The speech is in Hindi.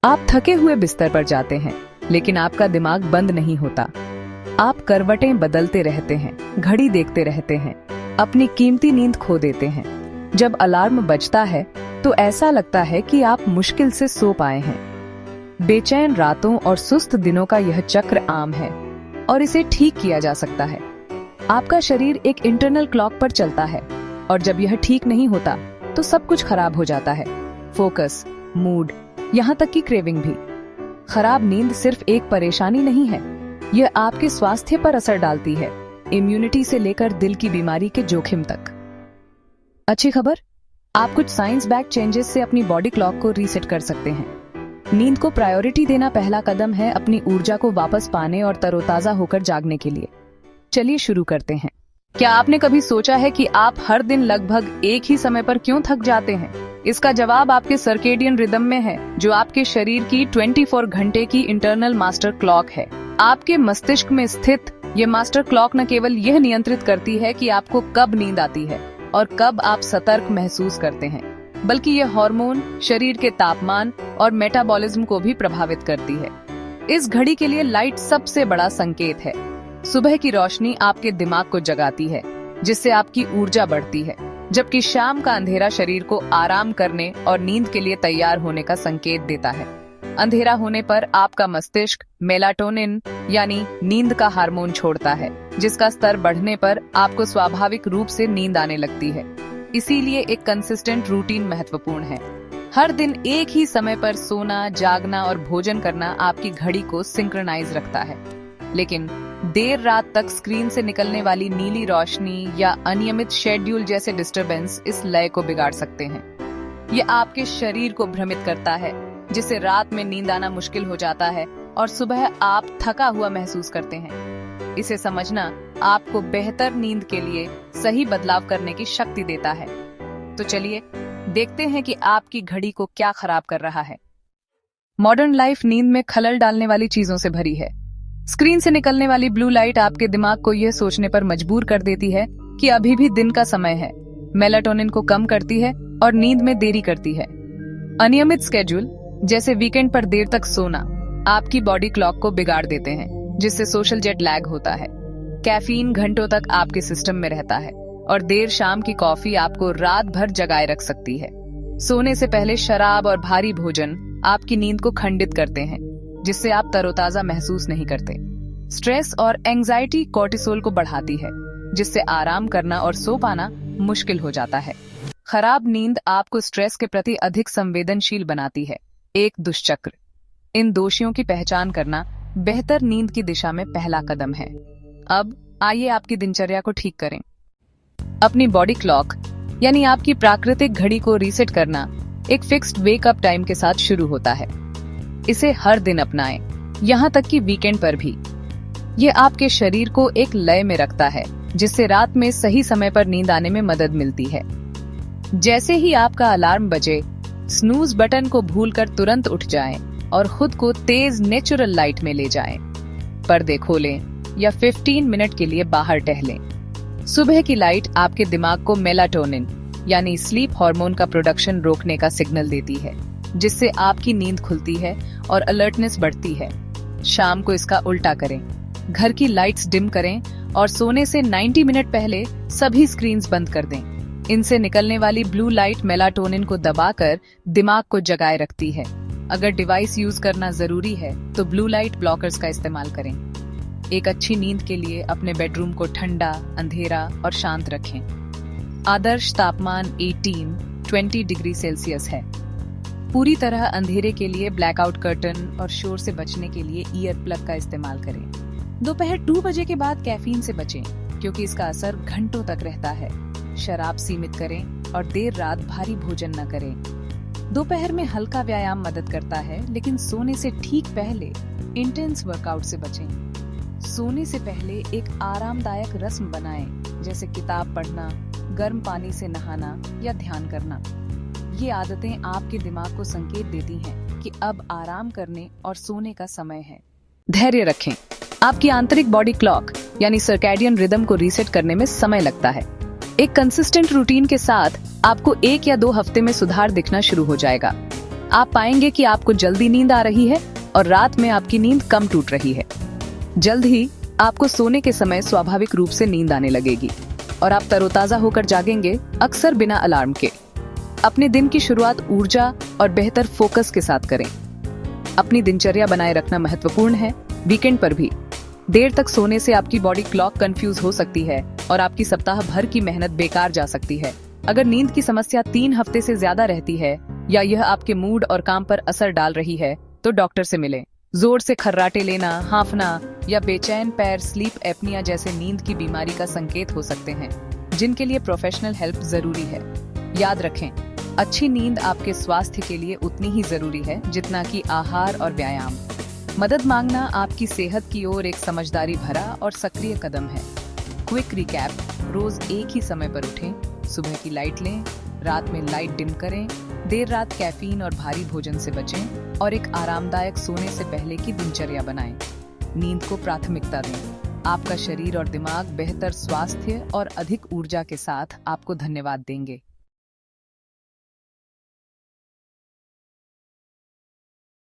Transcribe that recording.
आप थके हुए बिस्तर पर जाते हैं, लेकिन आपका दिमाग बंद नहीं होता। आप करवटें बदलते रहते हैं, घड़ी देखते रहते हैं, अपनी कीमती नींद खो देते हैं। जब अलार्म बजता है तो ऐसा लगता है कि आप मुश्किल से सो पाए हैं। बेचैन रातों और सुस्त दिनों का यह चक्र आम है और इसे ठीक किया जा सकता है। आपका शरीर एक इंटरनल क्लॉक पर चलता है और जब यह ठीक नहीं होता तो सब कुछ खराब हो जाता है। फोकस, मूड, यहाँ तक कि क्रेविंग भी। खराब नींद सिर्फ एक परेशानी नहीं है, यह आपके स्वास्थ्य पर असर डालती है, इम्यूनिटी से लेकर दिल की बीमारी के जोखिम तक। अच्छी खबर, आप कुछ साइंस बैक चेंजेस से अपनी बॉडी क्लॉक को रीसेट कर सकते हैं। नींद को प्रायोरिटी देना पहला कदम है अपनी ऊर्जा को वापस पाने और तरोताजा होकर जागने के लिए। चलिए शुरू करते हैं। क्या आपने कभी सोचा है कि आप हर दिन लगभग एक ही समय पर क्यों थक जाते हैं? इसका जवाब आपके सर्केडियन रिदम में है, जो आपके शरीर की 24 घंटे की इंटरनल मास्टर क्लॉक है। आपके मस्तिष्क में स्थित ये मास्टर क्लॉक न केवल यह नियंत्रित करती है कि आपको कब नींद आती है और कब आप सतर्क महसूस करते हैं, बल्कि यह हार्मोन, शरीर के तापमान और मेटाबॉलिज्म को भी प्रभावित करती है। इस घड़ी के लिए लाइट सबसे बड़ा संकेत है। सुबह की रोशनी आपके दिमाग को जगाती है, जिससे आपकी ऊर्जा बढ़ती है, जबकि शाम का अंधेरा शरीर को आराम करने और नींद के लिए तैयार होने का संकेत देता है। अंधेरा होने पर आपका मस्तिष्क मेलाटोनिन यानी नींद का हार्मोन छोड़ता है, जिसका स्तर बढ़ने पर आपको स्वाभाविक रूप से नींद आने लगती है। इसीलिए एक कंसिस्टेंट रूटीन महत्वपूर्ण है। हर दिन एक ही समय पर सोना, जागना और भोजन करना आपकी घड़ी को सिंक्रोनाइज रखता है। लेकिन देर रात तक स्क्रीन से निकलने वाली नीली रोशनी या अनियमित शेड्यूल जैसे डिस्टरबेंस इस लय को बिगाड़ सकते हैं। ये आपके शरीर को भ्रमित करता है, जिससे रात में नींद आना मुश्किल हो जाता है और सुबह आप थका हुआ महसूस करते हैं। इसे समझना आपको बेहतर नींद के लिए सही बदलाव करने की शक्ति देता है। तो चलिए देखते हैं कि आपकी घड़ी को क्या खराब कर रहा है। मॉडर्न लाइफ नींद में खलल डालने वाली चीजों से भरी है। स्क्रीन से निकलने वाली ब्लू लाइट आपके दिमाग को यह सोचने पर मजबूर कर देती है कि अभी भी दिन का समय है। मेलाटोनिन को कम करती है और नींद में देरी करती है। अनियमित स्केड्यूल, जैसे वीकेंड पर देर तक सोना, आपकी बॉडी क्लॉक को बिगाड़ देते हैं, जिससे सोशल जेट लैग होता है। कैफीन घंटों तक आपके सिस्टम में रहता है और देर शाम की कॉफी आपको रात भर जगाए रख सकती है। सोने से पहले शराब और भारी भोजन आपकी नींद को खंडित करते हैं, जिससे आप तरोताजा महसूस नहीं करते। स्ट्रेस और एंजाइटी कोर्टिसोल को बढ़ाती है, जिससे आराम करना और सो पाना मुश्किल हो जाता है। खराब नींद आपको स्ट्रेस के प्रति अधिक संवेदनशील बनाती है, एक दुष्चक्र। इन दोषियों की पहचान करना बेहतर नींद की दिशा में पहला कदम है। अब आइए आपकी दिनचर्या को ठीक करें। अपनी बॉडी क्लॉक यानी आपकी प्राकृतिक घड़ी को रीसेट करना एक फिक्स्ड वेक अप टाइम के साथ शुरू होता है। इसे हर दिन अपनाएं, यहाँ तक कि वीकेंड पर भी। ये आपके शरीर को एक लय में रखता है, जिससे रात में सही समय पर नींद आने में मदद मिलती है। जैसे ही आपका अलार्म बजे, स्नूज बटन को भूलकर तुरंत उठ जाएं और खुद को तेज नेचुरल लाइट में ले जाएं। पर्दे खोलें या 15 मिनट के लिए बाहर टहलें। सुबह की लाइट आपके दिमाग को मेलाटोनिन यानी स्लीप हार्मोन का प्रोडक्शन रोकने का सिग्नल देती है, जिससे आपकी नींद खुलती है और अलर्टनेस बढ़ती है। शाम को इसका उल्टा करें। घर की लाइट्स डिम करें और सोने से 90 मिनट पहले सभी स्क्रीन्स बंद कर दें। इनसे निकलने वाली ब्लू लाइट मेलाटोनिन को दबाकर दिमाग को जगाए रखती है। अगर डिवाइस यूज करना जरूरी है तो ब्लू लाइट ब्लॉकर्स का इस्तेमाल करें। एक अच्छी नींद के लिए अपने बेडरूम को ठंडा, अंधेरा और शांत रखें। आदर्श तापमान 18-20 डिग्री सेल्सियस है। पूरी तरह अंधेरे के लिए ब्लैकआउट कर्टन और शोर से बचने के लिए ईयर प्लग का इस्तेमाल करें। दोपहर 2 बजे के बाद कैफीन से बचें, क्योंकि इसका असर घंटों तक रहता है। शराब सीमित करें और देर रात भारी भोजन न करें। दोपहर में हल्का व्यायाम मदद करता है, लेकिन सोने से ठीक पहले इंटेंस वर्कआउट से बचें। सोने से पहले एक आरामदायक रस्म बनाएं, जैसे किताब पढ़ना, गर्म पानी से नहाना या ध्यान करना। ये आदतें आपके दिमाग को संकेत देती हैं कि अब आराम करने और सोने का समय है। धैर्य रखें। आपकी आंतरिक बॉडी क्लॉक यानी सर्कैडियन रिदम को रीसेट करने में समय लगता है। एक कंसिस्टेंट रूटीन के साथ आपको 1 या 2 हफ्ते में सुधार दिखना शुरू हो जाएगा। आप पाएंगे कि आपको जल्दी नींद आ रही है और रात में आपकी नींद कम टूट रही है। जल्द ही आपको सोने के समय स्वाभाविक रूप से नींद आने लगेगी और आप तरोताजा होकर जागेंगे, अक्सर बिना अलार्म के। अपने दिन की शुरुआत ऊर्जा और बेहतर फोकस के साथ करें। अपनी दिनचर्या बनाए रखना महत्वपूर्ण है। वीकेंड पर भी देर तक सोने से आपकी बॉडी क्लॉक कंफ्यूज हो सकती है और आपकी सप्ताह भर की मेहनत बेकार जा सकती है। अगर नींद की समस्या 3 हफ्ते से ज्यादा रहती है या यह आपके मूड और काम पर असर डाल रही है तो डॉक्टर से मिलें। जोर से खर्राटे लेना, हांफना या बेचैन पैर स्लीप एपनिया जैसे नींद की बीमारी का संकेत हो सकते हैं, जिनके लिए प्रोफेशनल हेल्प जरूरी है। याद रखें, अच्छी नींद आपके स्वास्थ्य के लिए उतनी ही जरूरी है जितना कि आहार और व्यायाम। मदद मांगना आपकी सेहत की ओर एक समझदारी भरा और सक्रिय कदम है। क्विक रिकैप: रोज एक ही समय पर उठें, सुबह की लाइट लें, रात में लाइट डिम करें, देर रात कैफीन और भारी भोजन से बचें और एक आरामदायक सोने से पहले की दिनचर्या बनाएं। नींद को प्राथमिकता दें। आपका शरीर और दिमाग बेहतर स्वास्थ्य और अधिक ऊर्जा के साथ आपको धन्यवाद देंगे।